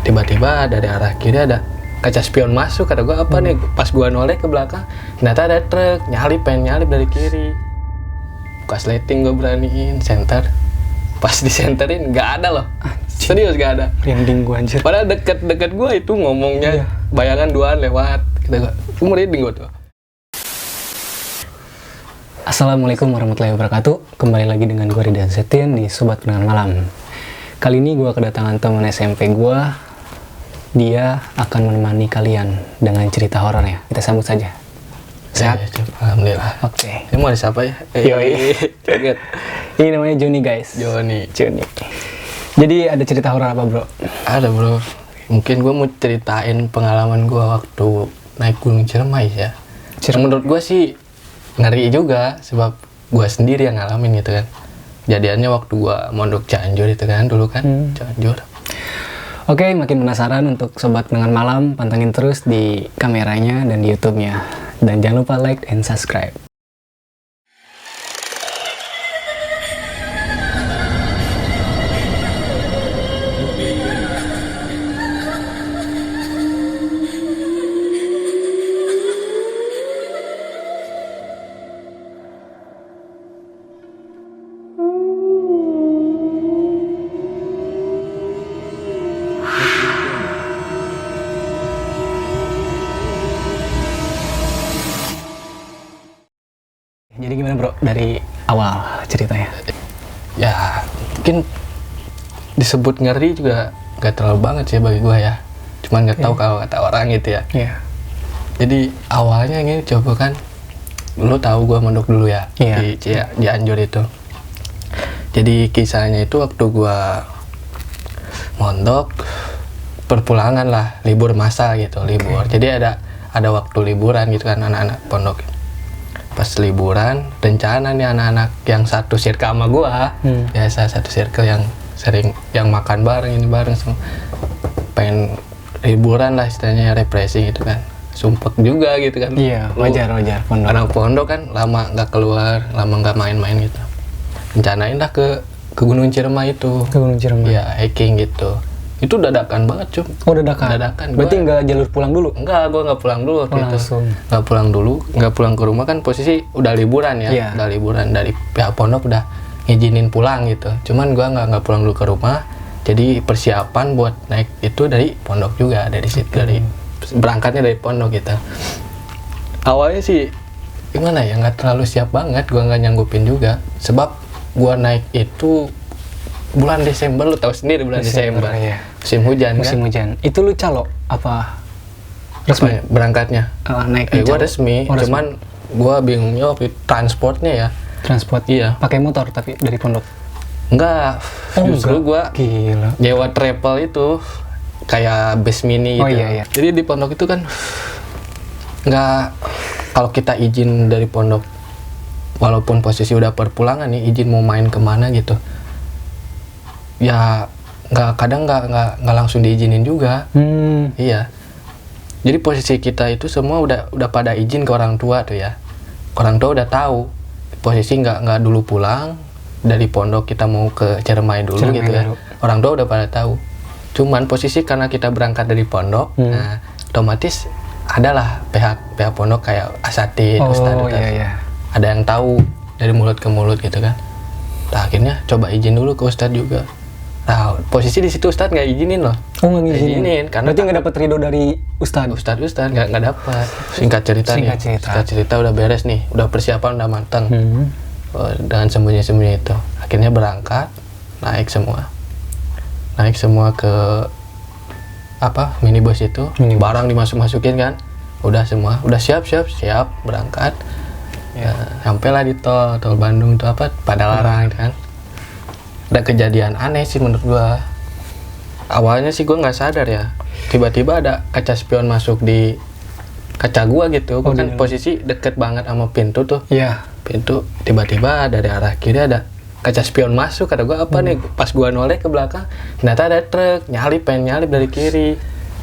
tiba-tiba dari arah kiri ada kaca spion masuk. Kata gue apa nih, pas gue noleh ke belakang ternyata ada truk pengen nyalip dari kiri. Buka sleting gue beraniin center, pas disenterin nggak ada loh. Serius gak ada. Merinding gue anjir. Padahal deket gue itu ngomongnya, bayangan duaan lewat. Gue merinding gue tuh. Assalamualaikum warahmatullahi wabarakatuh. Kembali lagi dengan gue Ridwan Setin di Sobat Penangan Malam. Kali ini gue kedatangan teman SMP gue. Dia akan menemani kalian dengan cerita horornya. Kita sambut saja. Sehat? Ya, alhamdulillah. Oke. Ini mau disapa ya? Yoi. Ini namanya Joni guys. Joni. Jadi ada cerita horor apa bro? Ada bro. Mungkin gue mau ceritain pengalaman gue waktu naik Gunung Ciremai ya. Menurut gue sih ngeri juga, sebab gue sendiri yang ngalamin gitu kan. Jadiannya waktu gue mondok Cianjur itu kan, dulu kan Cianjur. Oke, makin penasaran untuk Sobat Penangan Malam, pantengin terus di kameranya dan di YouTube-nya. Dan jangan lupa like and subscribe. Jadi gimana bro, dari awal ceritanya? Ya, mungkin disebut ngeri juga gak terlalu banget sih bagi gue ya. Cuman gak tahu kalau kata orang gitu ya. Iya. Jadi awalnya ini coba kan, lu tahu gue mondok dulu ya di Cianjur itu. Jadi kisahnya itu waktu gue mondok, perpulangan lah, libur masa gitu, libur. Jadi ada waktu liburan gitu kan anak-anak pondok. Pas liburan, rencana nih anak-anak yang satu circle sama gua, biasa satu circle yang sering yang makan bareng, ini bareng semua, pengen liburan lah istilahnya, refreshing gitu kan, sumpek juga gitu kan. Iya, wajar pondok. Anak pondok kan lama nggak keluar, lama nggak main-main gitu. Rencanain lah ke Gunung Ciremai itu. Ke Gunung Ciremai. Iya, hiking gitu. Itu dadakan banget cum. Oh dadakan? Berarti nggak jalur pulang dulu? Enggak, gue nggak pulang dulu waktu itu. Nggak pulang dulu, nggak pulang ke rumah kan posisi udah liburan ya. Yeah. Udah liburan, dari pihak pondok udah ngizinin pulang gitu. Cuman gue nggak pulang dulu ke rumah. Jadi persiapan buat naik itu dari pondok juga, dari situ, dari berangkatnya dari pondok gitu. Awalnya sih gimana ya, nggak terlalu siap banget, gue nggak nyanggupin juga. Sebab gue naik itu bulan Desember, lu tahu sendiri bulan Desember. Iya. Musim hujan kan? Musim hujan. Itu lu calo apa resmi? Berangkatnya? Naik Gue resmi, cuman gue bingungnya waktu transportnya ya. Transport? Iya. Pakai motor tapi dari pondok? Enggak, justru gue nyewa travel itu, kayak bus mini gitu. Oh iya. Jadi di pondok itu kan nggak, kalau kita izin dari pondok, walaupun posisi udah perpulangan nih, izin mau main kemana gitu, ya kadang nggak langsung diizinin juga. Iya, jadi posisi kita itu semua udah pada izin ke orang tua tuh ya. Orang tua udah tahu posisi nggak dulu pulang dari pondok, kita mau ke Ciremai dulu gitu ya. Orang tua udah pada tahu. Cuman posisi karena kita berangkat dari pondok, nah otomatis adalah pihak pondok kayak asatid, ustadz, ada yang tahu dari mulut ke mulut gitu kan. Nah akhirnya coba izin dulu ke ustadz juga. Nah, posisi di situ Ustadz nggak izinin loh. Oh nggak ngizinin? Karena berarti nggak dapat ridho dari Ustadz? Ustadz nggak dapat. Singkat cerita udah beres nih, udah persiapan udah matang. Dengan sembunyi-sembunyi itu, akhirnya berangkat, naik semua ke minibus itu, barang dimasuk-masukin kan, udah siap berangkat. Ya, sampailah di tol Bandung tuh Padalarang kan. Ada kejadian aneh sih menurut gua. Awalnya sih gua nggak sadar ya, tiba-tiba ada kaca spion masuk di kaca gua gitu. Gua kan posisi deket banget sama pintu tuh. Iya. Pintu, tiba-tiba dari arah kiri ada kaca spion masuk. Kata gua apa nih, pas gua noleh ke belakang ternyata ada truk pengen nyalip dari kiri.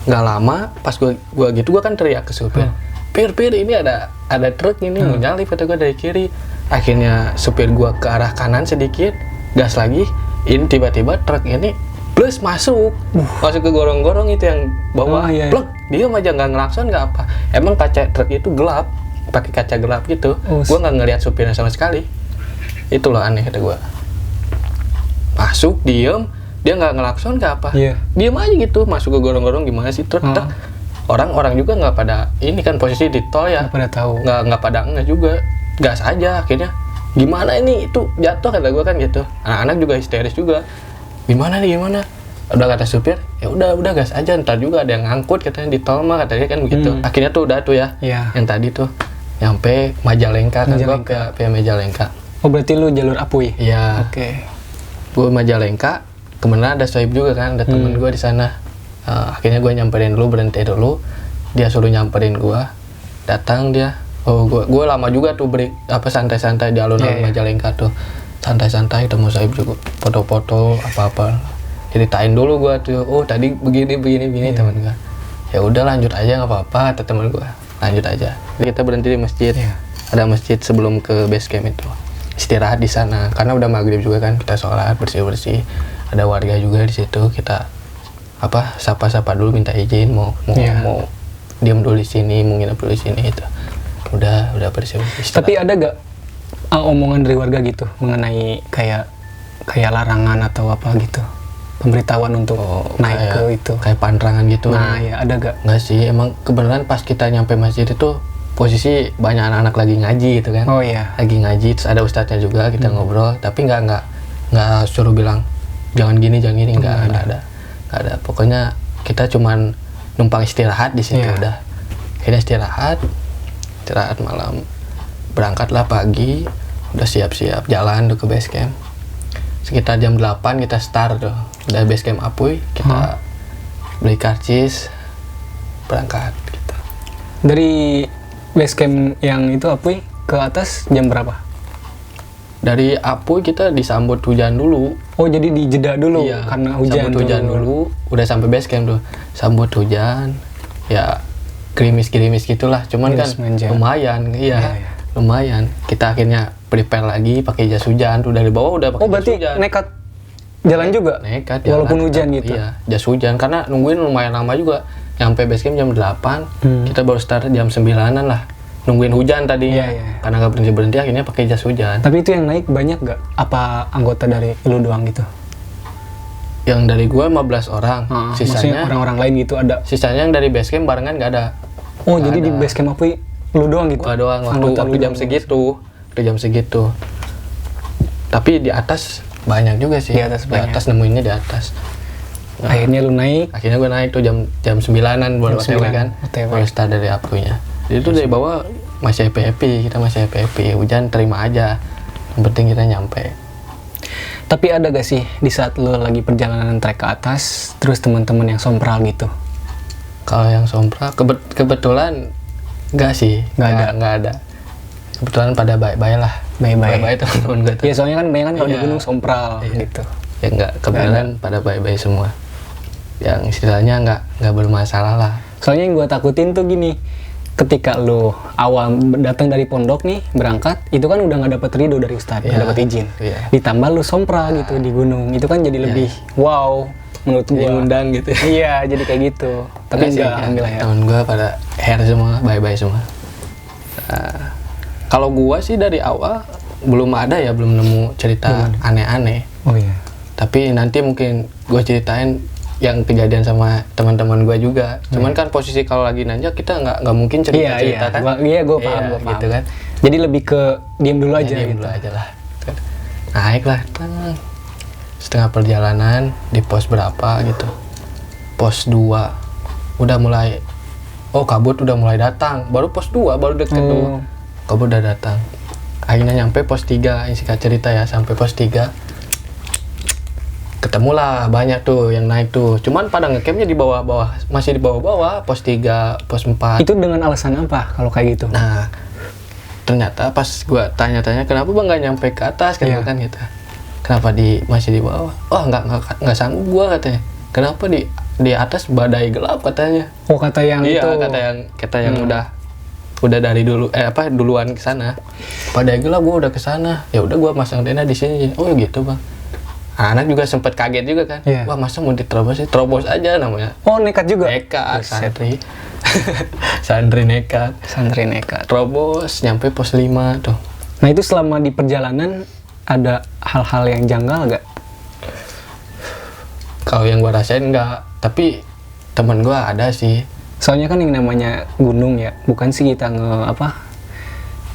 Nggak lama pas gua gitu, gua kan teriak ke supir, pir ini ada truk ini mau nyalip, kata gua dari kiri. Akhirnya supir gua ke arah kanan sedikit, gas lagi, ini tiba-tiba truk ini plus masuk ke gorong-gorong itu yang bawah. Iya. Plek, dia aja nggak ngelakson nggak apa. Emang kaca truk itu gelap, pakai kaca gelap gitu. Gue nggak ngelihat supirnya sama sekali. Itu loh aneh kata gue. Masuk, diem, dia nggak ngelakson nggak apa. Diem aja gitu, masuk ke gorong-gorong gimana sih truk. Orang-orang juga nggak pada ini kan posisi di tol ya. Nggak pada tahu. Nggak pada enggak juga. Gas aja akhirnya. Gimana ini itu jatuh kata gue kan gitu. Anak-anak juga histeris juga. Gimana nih gimana? Udah kata supir, ya udah gas aja, ntar juga ada yang ngangkut katanya di tol mah katanya kan begitu. Akhirnya tuh udah tuh ya, yang tadi tuh nyampe Majalengka kan gua ke Majalengka. Oh berarti lu jalur Apui? Iya. Oke. Gua Majalengka, kemudian ada Soib juga kan, ada temen gua di sana. Akhirnya gua nyamperin dulu, berhenti dulu, dia suruh nyamperin gua, datang dia. Oh gua lama juga tuh santai-santai di alun-alun Majalengka tuh. Santai-santai ketemu Soib juga, foto-foto apa-apa. Ceritain dulu gua tuh, oh tadi begini teman gua. Ya udah lanjut aja nggak apa-apa, kata teman gua. Lanjut aja. Jadi kita berhenti di masjid. Ada masjid sebelum ke base camp itu. Istirahat di sana karena udah maghrib juga kan, kita sholat bersih-bersih. Ada warga juga di situ, kita sapa-sapa dulu, minta izin mau diam dulu di sini, mau nginep dulu di sini itu. Udah bersih-bersih. Tapi ada gak omongan dari warga gitu mengenai kayak larangan atau apa gitu? Pemberitahuan untuk naik ke itu kayak panrangan gitu. Nah ya ada gak? Nggak sih, emang kebenaran pas kita nyampe masjid itu posisi banyak anak-anak lagi ngaji gitu kan. Oh iya. Lagi ngaji, terus ada ustadznya juga, kita ngobrol, tapi nggak suruh bilang jangan gini nggak ada. Pokoknya kita cuman numpang istirahat di situ udah. Akhirnya istirahat malam, berangkatlah pagi, udah siap-siap jalan tuh ke base camp. Sekitar jam 8 kita start tuh dari base camp Apui, kita beli karcis, berangkat gitu. Dari base camp yang itu Apui ke atas jam berapa? Dari Apui kita disambut hujan dulu. Oh jadi dijeda dulu karena hujan. Sambut hujan dulu, udah sampai base camp tuh. Sambut hujan, ya gerimis gitulah. Cuman kan lumayan, lumayan. Kita akhirnya prepare lagi pakai jas hujan tuh dari bawah udah pakai jas hujan. Oh berarti nekat jalan juga? Nekat jalan. Walaupun hujan gitu? Iya, jas hujan karena nungguin lumayan lama juga. Nyampe base camp jam 8, kita baru start jam 9-an lah. Nungguin hujan tadinya. Karena nggak berhenti akhirnya pakai jas hujan. Tapi itu yang naik banyak nggak? Apa anggota dari lu doang gitu? Yang dari gua 15 orang. Sisanya orang-orang lain gitu ada? Sisanya yang dari base camp barengan nggak ada. Oh jadi di base camp Apui lu doang gitu? Gua doang waktu jam segitu. Tapi di atas banyak juga sih. Di atas nemuinnya di atas. Nah, akhirnya lu naik? Akhirnya gue naik tuh jam 9-an baru OTW kan. Baru start dari Apuinya. Jadi itu dari bawah masih happy, kita masih happy. Hujan terima aja. Yang penting kita nyampe. Tapi ada gak sih di saat lu lagi perjalanan trek ke atas, terus teman-teman yang sompral gitu? Kalau yang sompral kebetulan enggak sih. Enggak ada. Kebetulan pada baik-baik lah. Baik-baik teman-teman gue tuh. Iya soalnya kan banyak kan kalau di gunung sompral gitu. Ya enggak, kebetulan pada baik-baik semua. Yang istilahnya enggak bermasalah lah. Soalnya yang gue takutin tuh gini, ketika lu awal datang dari pondok nih berangkat, itu kan udah nggak dapet ridho dari ustadz, nggak dapet izin. Ditambah lu sompral gitu di gunung, itu kan jadi lebih wow menurut gue. Undang gitu. Iya, jadi kayak gitu. Tapi enggak, alhamdulillah ya. Temen gue pada hair semua, baik-baik semua. Kalau gue sih dari awal belum nemu cerita aneh-aneh. Oh iya. Tapi nanti mungkin gue ceritain yang kejadian sama teman-teman gue juga. Cuman kan posisi kalau lagi nanjak kita nggak mungkin cerita kan. Iya, gue paham. Gitu kan. Jadi lebih ke diam dulu aja. Diam dulu aja lah. Naik lah, setengah perjalanan di pos berapa gitu. Pos 2 udah mulai. Oh kabut udah mulai datang. Baru pos 2 baru deket tuh. Kabut udah datang. Akhirnya nyampe pos 3. Ini singkat cerita ya, sampai pos 3. Ketemulah banyak tuh yang naik tuh. Cuman pada ngecampnya di bawah-bawah, masih di bawah-bawah, pos 3, pos 4. Itu dengan alasan apa kalau kayak gitu? Nah, ternyata pas gua tanya-tanya kenapa Bang nggak nyampe ke atas kan gitu. Kenapa masih di bawah? Oh, nggak sanggup gua katanya. Kenapa di atas badai gelap katanya. Oh, kata yang itu. Iya, kata yang udah dari dulu duluan ke sana. Badai gelap gua udah ke sana. Ya udah gua masang tenda di sini. Oh, gitu, Bang. Anak juga sempet kaget juga kan. Iya. Wah, masa mau diterobos sih? Terobos aja namanya. Oh, nekat juga? Nekat, santri. Santri nekat. Santri nekat. Terobos, nyampe pos 5 tuh. Nah, itu selama di perjalanan ada hal-hal yang janggal nggak? Kalau yang gua rasain enggak, tapi temen gua ada sih. Soalnya kan yang namanya gunung ya, bukan sih kita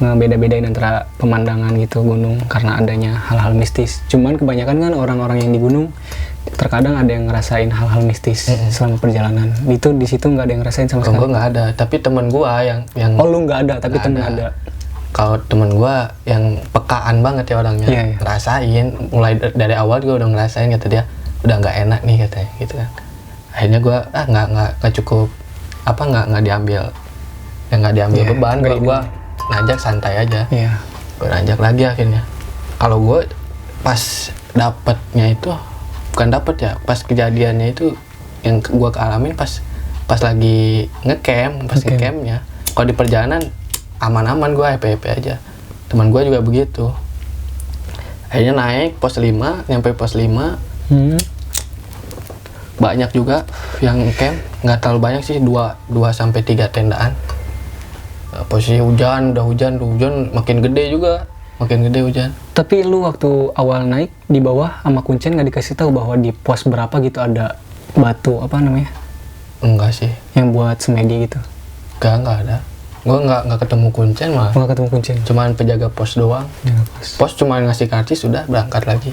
ngebeda-bedain antara pemandangan gitu gunung karena adanya hal-hal mistis. Cuman kebanyakan kan orang-orang yang di gunung terkadang ada yang ngerasain hal-hal mistis selama perjalanan. Itu di situ nggak ada yang ngerasain sama sekali. Gua nggak ada, tapi temen gua yang Oh, lu nggak ada, tapi temen ada. Kalau temen gua yang pekaan banget ya orangnya, Iya. ngerasain mulai dari awal juga udah ngerasain, kata dia udah nggak enak nih katanya gitu kan. Akhirnya gua nggak cukup nggak diambil beban, gua ngajak santai aja. Iya. Gue ngajak lagi akhirnya. Kalau gue pas dapetnya itu bukan dapet ya, pas kejadiannya itu yang gue kealamin pas lagi ngecamp, ngecampnya. Kalau di perjalanan aman-aman, gue happy aja. Teman gue juga begitu. Akhirnya naik pos 5, nyampe pos 5. Banyak juga yang camp, nggak terlalu banyak sih, 2-3 tendaan. Posisi hujan makin gede hujan. Tapi lu waktu awal naik di bawah sama kuncen nggak dikasih tahu bahwa di pos berapa gitu ada batu apa namanya? Enggak sih. Yang buat semedi gitu? Enggak ada. Gua nggak ketemu kuncen malah. Nggak ketemu kuncen? Cuman penjaga pos doang. Pos cuma ngasih karcis sudah berangkat lagi.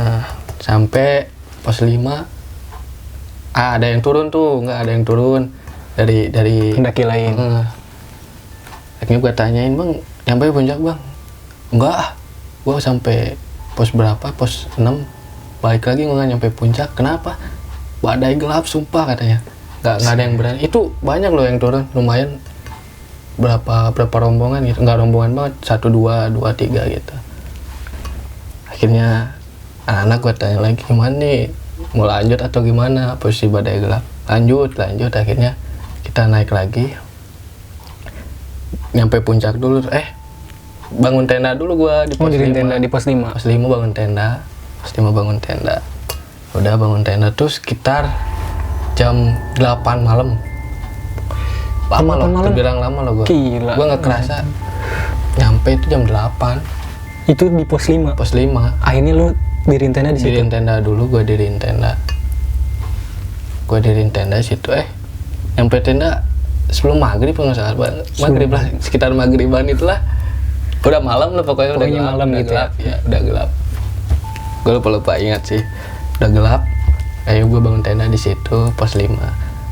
Nah, sampai pos 5 ada yang turun tuh, nggak ada yang turun dari pendaki lain. Akhirnya gue tanyain, bang, nyampe puncak bang? Enggak, gue sampai pos berapa, pos 6 balik lagi, gue nggak nyampe puncak. Kenapa? Badai gelap sumpah katanya, nggak ada yang berani. Itu banyak loh yang turun, lumayan berapa rombongan gitu, nggak rombongan banget, 1, 2, 3 gitu. Akhirnya anak gue tanya lagi, gimana nih, mau lanjut atau gimana posisi badai gelap? Lanjut, akhirnya kita naik lagi. Nyampe puncak dulu, bangun tenda dulu gua di pos 5. Tenda di pos 5? Pos 5 bangun tenda. Udah bangun tenda tuh sekitar jam 8 malam. Lama loh, terbilang lama loh gua. Gila. Gua nggak kerasa. Nyampe itu jam 8. Itu di pos 5? Pos 5. Akhirnya lu diriin tenda di situ? Diriin tenda dulu, gua diriin tenda di situ. Nyampe tenda sebelum maghrib nggak salah, maghrib lah, sekitar maghriban itulah, udah malam lah pokoknya udah gelap, malam gitu gelap, ya udah gelap. Gue lupa ingat sih, udah gelap. Ayo gue bangun tenda di situ pos 5,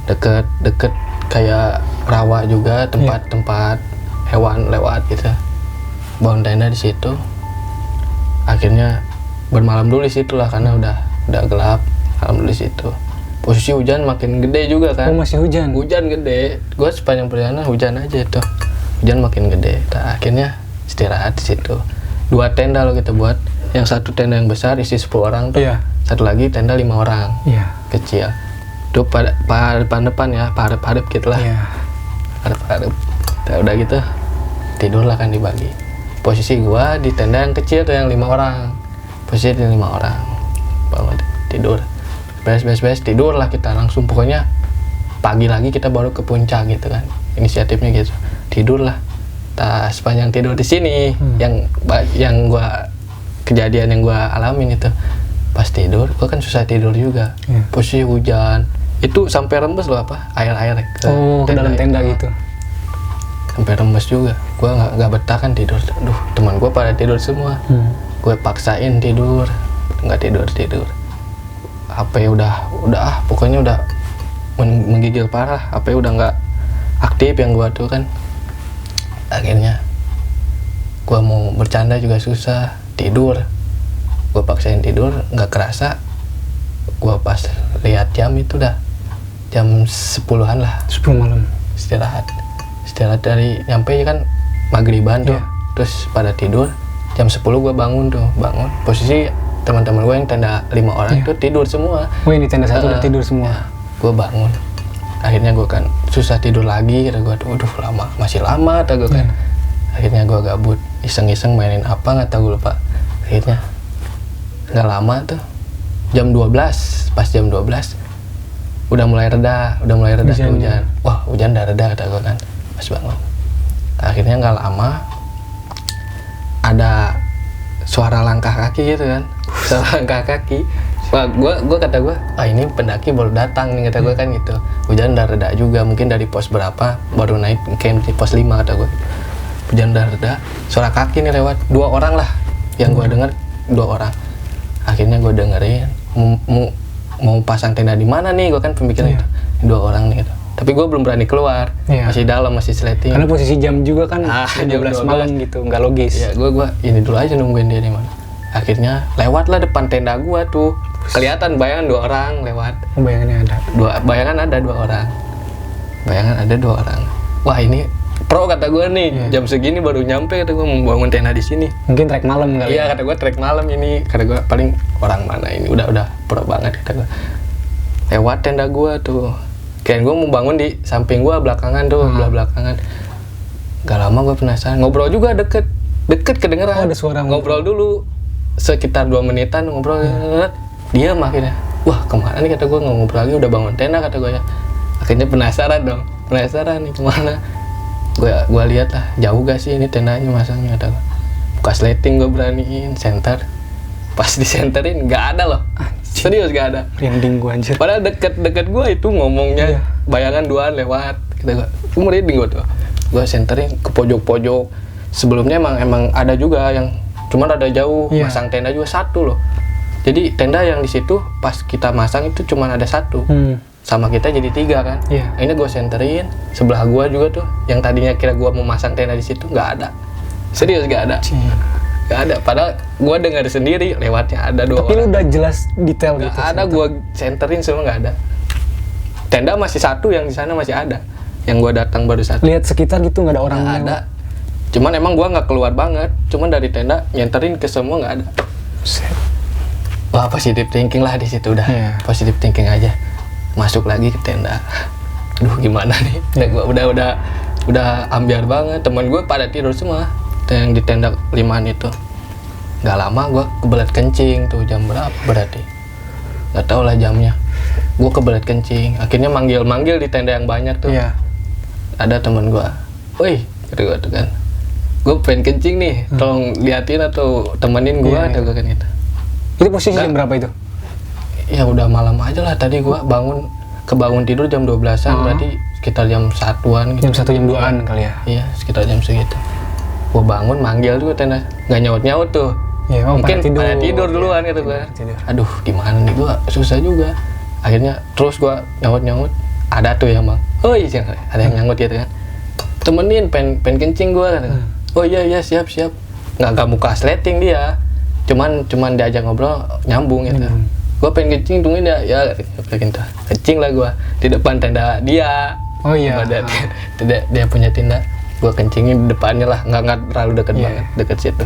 deket kayak rawa juga, tempat hewan lewat gitu. Bangun tenda di situ. Akhirnya bermalam dulu di situ lah karena udah gelap, malam dulu di situ. Posisi hujan makin gede juga kan. Oh, masih hujan? Hujan gede. Gue sepanjang perjalanan hujan aja itu. Hujan makin gede. Nah, akhirnya istirahat di situ. 2 tenda lo kita buat. Yang satu tenda yang besar isi 10 orang tuh. Iya. Satu lagi tenda 5 orang. Iya. Kecil. Itu depan ya, parep gitu lah. Iya. Parep. Nah, udah gitu tidur lah kan dibagi. Posisi gua di tenda yang kecil tuh yang 5 orang. Posisi di 5 orang. Bangun tidur. Beres tidur lah kita langsung, pokoknya pagi lagi kita baru ke puncak gitu kan, inisiatifnya gitu. Tidur lah. Sepanjang tidur di sini yang gua kejadian yang gua alamin itu pas tidur gua kan susah tidur juga. Posisi hujan itu sampai rembes loh air ke dalam tenda gitu. Sampai rembes juga, gua nggak betah kan tidur. Aduh, teman gua pada tidur semua. Gue paksain tidur, nggak tidur. HP pokoknya udah menggigil parah. HP udah nggak aktif yang gua tuh kan. Akhirnya gua mau bercanda juga susah, tidur. Gua paksain tidur, nggak kerasa. Gua pas lihat jam itu udah jam 10-an lah. 10 malam. Istirahat dari nyampe kan maghriban tuh. Terus pada tidur. Jam 10 gua bangun. Posisi teman-teman gue yang tenda 5 orang itu tidur semua. Oh, yang di tenda 1 udah tidur semua. Ya, gue bangun. Akhirnya gue kan susah tidur lagi. Kata gue, aduh masih lama. Kata gue kan. Akhirnya gue gabut, iseng-iseng mainin apa nggak tahu, lupa. Akhirnya nggak lama tuh jam 12, pas jam 12 udah mulai reda tuh hujan. Wah, hujan udah reda kata gue kan, pas bangun. Akhirnya nggak lama ada suara langkah kaki gitu kan, suara langkah kaki. Wah, gue kata gue, ini pendaki baru datang nih kata gue kan gitu. Hujan udah reda juga, mungkin dari pos berapa baru naik camp di pos 5 kata gue. Hujan udah reda, suara kaki nih lewat, 2 orang lah yang gue denger, 2 orang. Akhirnya gue dengerin mau pasang tenda di mana nih, gue kan pemikiran itu 2 orang nih gitu. Tapi gue belum berani keluar, masih dalam, masih sleting. Karena posisi jam juga kan jam 12 malam gitu, nggak logis. Ya gue ini dulu aja nungguin dia di mana. Akhirnya lewatlah depan tenda gue tuh, kelihatan bayangan 2 orang lewat. Oh, bayangannya ada. Bayangan ada 2 orang. Bayangan ada 2 orang. Wah, ini pro kata gue nih, jam segini baru nyampe kata gue membangun tenda di sini. Mungkin trek malam kali. Iya, kata gue trek malam ini. Kata gue paling orang mana ini udah pro banget kata gue. Lewat tenda gue tuh. Kayak gue mau bangun di samping gue belakangan tuh, belakangan. Gak lama gue penasaran, ngobrol juga deket kedengeran. Oh, ada suara ngobrol dulu sekitar 2 menitan ngobrol. Dia akhirnya, wah kemana nih kata gue, ngobrol lagi udah bangun tenda kata gue ya. Akhirnya penasaran nih kemana. Gue lihat lah, jauh gak sih ini tendanya masangnya kata gue. Buka sleting gue beraniin, center. Pas disenterin gak ada loh. Serius gak ada. Merinding gue anjir. Padahal deket gue itu ngomongnya bayangan 2-an lewat. Kata gue merinding gue tuh. Gue senterin ke pojok-pojok. Sebelumnya emang ada juga yang cuman ada jauh, masang tenda juga 1 loh. Jadi tenda yang di situ pas kita masang itu cuman ada 1. Sama kita jadi 3 kan. Ini gue senterin sebelah gue juga tuh, yang tadinya kira gue mau masang tenda di situ nggak ada. Serius nggak ada. Nggak ada. Padahal gue dengar sendiri lewatnya ada 2 orang. Tapi lu udah jelas detail gak gitu. Ada, gue senterin semua nggak ada. Tenda masih 1 yang di sana masih ada. Yang gue datang baru 1. Lihat sekitar gitu nggak ada orang. Nggak ada. Cuman emang gue nggak keluar banget. Cuman dari tenda nyenterin ke semua nggak ada. Wah, positive thinking lah di situ udah. Positive thinking aja. Masuk lagi ke tenda. Aduh gimana nih? Udah ambiar banget. Temen gue pada tidur semua. Yang di tenda 5-an itu. Gak lama gue kebelet kencing tuh, jam berapa berarti? Gak tau lah jamnya. Gue kebelet kencing. Akhirnya manggil di tenda yang banyak tuh. Ada temen gue. Woi, kata gue tuh kan. Gue pengen kencing nih. Tolong liatin atau temenin gue atau gue kan gitu. Itu posisi jam berapa itu? Ya udah malam aja lah, tadi gua kebangun tidur jam 12-an, berarti sekitar jam 1-an gitu. Jam 1 jam 2-an kali ya? Iya, sekitar jam segitu. Gua bangun, manggil juga tenda, nggak nyaut-nyaut tuh. Mungkin pada tidur duluan gitu gua. Aduh, gimana nih, gua susah juga. Akhirnya terus gua nyaut-nyaut, ada tuh yang bang, oh iya ada yang nyaut gitu kan. Temenin, pengen kencing gua kan. Oh iya siap. Nggak buka sleting dia. Cuman diajak ngobrol nyambung gitu. Gue pengen kencing, tungguin ya kencing lah gue di depan tenda dia. Oh iya. Dia punya tenda, gue kencingin di depannya lah, nggak terlalu deket banget, deket situ.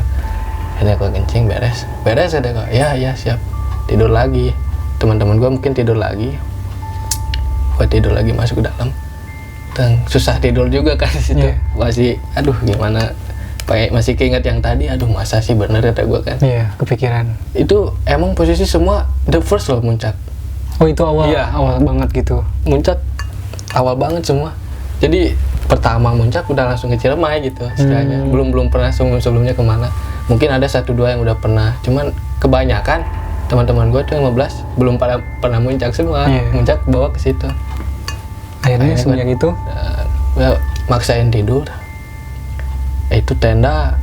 Akhirnya gue kencing beres ada gue, ya siap, tidur lagi. Teman-teman gue mungkin tidur lagi, gue tidur lagi masuk ke dalam. Susah tidur juga kan di situ, masih aduh gimana. Masih keinget yang tadi, aduh masa sih bener kata gue kan. Iya, kepikiran. Itu emang posisi semua the first loh muncak. Oh itu awal banget gitu. Muncak awal banget semua. Jadi pertama muncak udah langsung ke Ciremai gitu istilahnya. Belum pernah sebelumnya kemana. Mungkin ada 1-2 yang udah pernah. Cuman kebanyakan teman-teman gue tuh 15 belum pernah muncak semua. Muncak bawa ke situ. Akhirnya semenjak itu maksain tidur. Itu tenda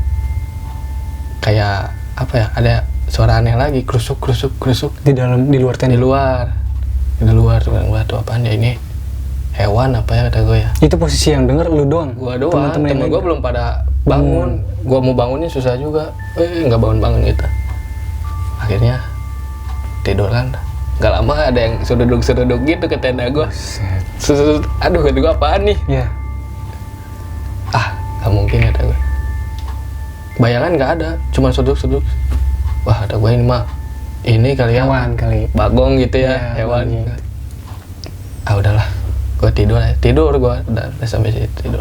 kayak apa ya, ada suara aneh lagi, krusuk di luar tenda. Di luar tuh apaan ya ini, hewan apa ya kata gue ya. Itu posisi yang denger lu doang? Gua doang, temen gue belum pada bangun. Gua mau bangunnya susah juga, nggak bangun gitu. Akhirnya tidur kan, nggak lama ada yang seduduk gitu ke tenda gue. Aduh kata gue apaan nih? Gak mungkin kata gue. Bayangan gak ada, cuma seduk. Wah kata gue ini kali ya, hewan kali, bagong gitu ya, hewan. Udahlah, gue tidur gue udah sampai situ tidur.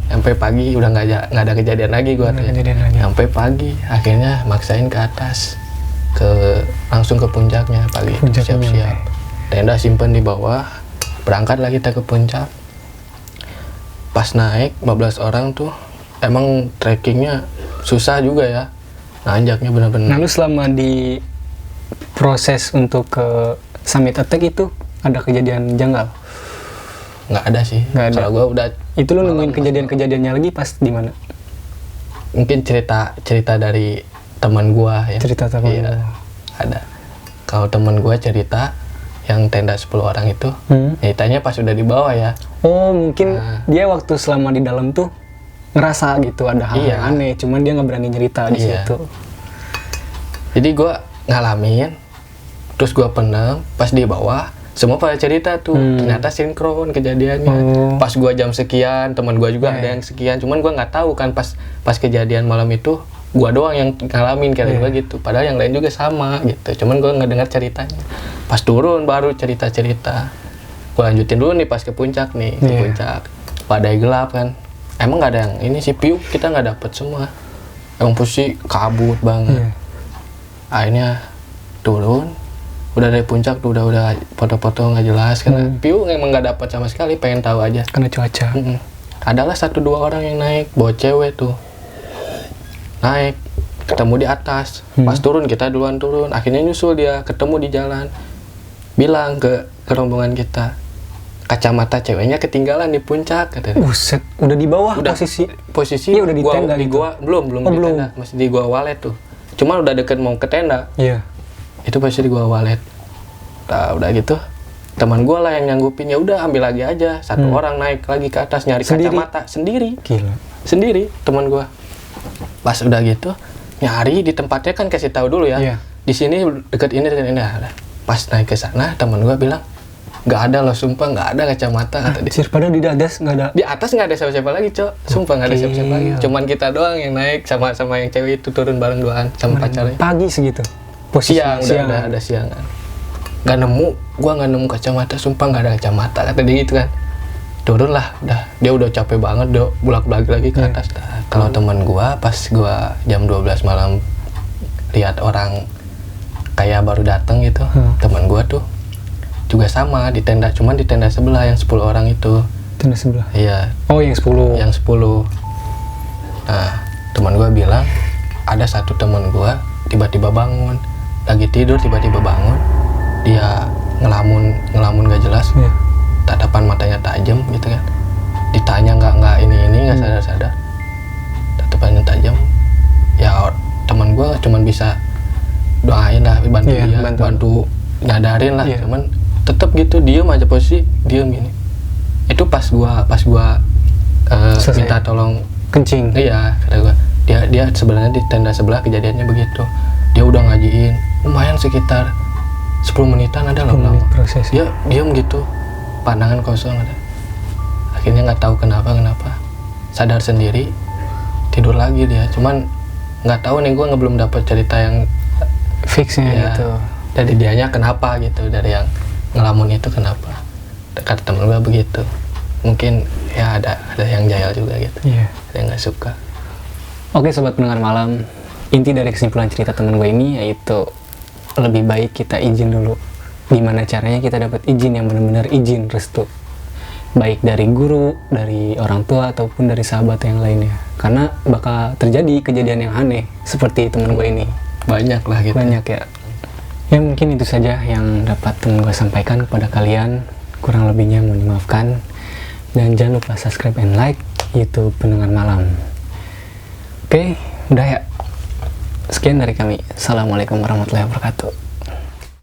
Sampai pagi udah nggak ada kejadian lagi gue. Sampai pagi akhirnya maksain ke atas. langsung ke puncaknya pagi. Siap-siap. Tenda simpen di bawah. Berangkatlah kita ke puncak. Pas naik 15 orang tuh emang trekkingnya susah juga ya. Nanjaknya benar-benar. Nah, lu selama di proses untuk ke summit attack itu ada kejadian janggal? Nggak ada sih. Kalau gue udah. Itu lu nungguin kejadian-kejadiannya lagi pas di mana? Mungkin cerita dari teman gue ya. Cerita teman. Iya. Ada. Kalau teman gue cerita yang tenda 10 orang itu, ceritanya pas udah di bawah ya. Oh, mungkin dia waktu selama di dalam tuh ngerasa gitu ada hal yang aneh, cuman dia nggak berani cerita di situ. Jadi gue ngalamin, terus gue pendam, pas di bawah, semua pada cerita tuh, ternyata sinkron kejadiannya. Pas gue jam sekian, teman gue juga ada yang sekian, cuman gue nggak tahu kan pas kejadian malam itu, gue doang yang ngalamin kayak gue gitu. Padahal yang lain juga sama gitu, cuman gue nggak dengar ceritanya. Pas turun baru cerita-cerita. Gue lanjutin dulu nih pas ke puncak nih, ke puncak. Badai gelap kan. Emang nggak ada yang ini sih, view kita nggak dapet semua. Emang posisi kabut banget. Akhirnya turun, udah dari puncak tuh udah foto-foto nggak jelas karena view emang nggak dapet sama sekali. Pengen tahu aja. Karena cuaca. Adalah 1-2 orang yang naik, bawa cewek tuh. Naik, ketemu di atas. Pas turun kita duluan turun. Akhirnya nyusul dia, ketemu di jalan. Bilang ke rombongan kita, kacamata ceweknya ketinggalan di puncak katanya. Buset, udah di bawah udah, posisi udah di tenda di gitu. gua belum di tenda, masih di gua walet tuh. Cuman udah deket mau ke tenda. Iya. Itu pasti di gua walet. Nah, udah gitu teman gua lah yang nyanggupin, ya udah ambil lagi aja. Satu orang naik lagi ke atas nyari kacamata sendiri. Gila. Sendiri teman gua. Pas udah gitu nyari di tempatnya kan kasih tahu dulu ya. Di sini deket ini. Nah, pas naik ke sana teman gua bilang nggak ada loh, sumpah nggak ada kacamata kata dia. Padahal di atas nggak ada. Di atas nggak ada siapa-siapa lagi, Cok. Sumpah nggak ada siapa-siapa lagi. Cuman kita doang yang naik sama yang cewek itu turun bareng duaan sama pacarnya. Pagi segitu. Siang. Udah ada siangan. Nggak nemu, gua nggak nemu kacamata, sumpah nggak ada kacamata kata dia gitu kan. Turun lah, dia udah capek banget, dia bulak-balik lagi ke atas. Nah, kalau teman gua pas gua jam 12 malam lihat orang kayak baru datang gitu, teman gua tuh juga sama di tenda, cuman di tenda sebelah yang 10 orang itu. Tenda sebelah? Iya. Oh, yang 10? Yang 10. Nah, teman gua bilang ada satu teman gua tiba-tiba bangun, lagi tidur tiba-tiba bangun, dia ngelamun gak jelas, tatapan matanya tajam gitu kan. Ditanya nggak ini nggak sadar, tatapannya tajam. Ya teman gua cuman bisa doain lah, bantu dia, bantu nyadarin lah, cuman tetap gitu diem aja, posisi diem gini. Itu pas gua minta tolong kencing. Iya, kata gua. Dia sebenarnya di tenda sebelah kejadiannya begitu. Dia udah ngajiin lumayan sekitar 10 menitan ada lah lama. Dia diem gitu, pandangan kosong ada. Akhirnya nggak tahu kenapa sadar sendiri, tidur lagi dia. Cuman nggak tahu nih, gua belum dapat cerita yang fixnya gitu. Dari dianya kenapa gitu, dari yang ngelamun itu kenapa. Kata temen gue begitu. Mungkin ya ada yang jahil juga gitu. Ada yang nggak suka. Oke sobat pendengar malam, inti dari kesimpulan cerita temen gue ini yaitu lebih baik kita izin dulu. Gimana caranya kita dapat izin yang benar-benar izin restu, baik dari guru, dari orang tua ataupun dari sahabat yang lainnya. Karena bakal terjadi kejadian yang aneh seperti temen gue ini. Banyak lah gitu. Banyak ya. Ya mungkin itu saja yang dapat temen gue sampaikan kepada kalian. Kurang lebihnya mohon dimaafkan. Dan jangan lupa subscribe and like YouTube Pendengar Malam. Oke, udah ya. Sekian dari kami. Assalamualaikum warahmatullahi wabarakatuh.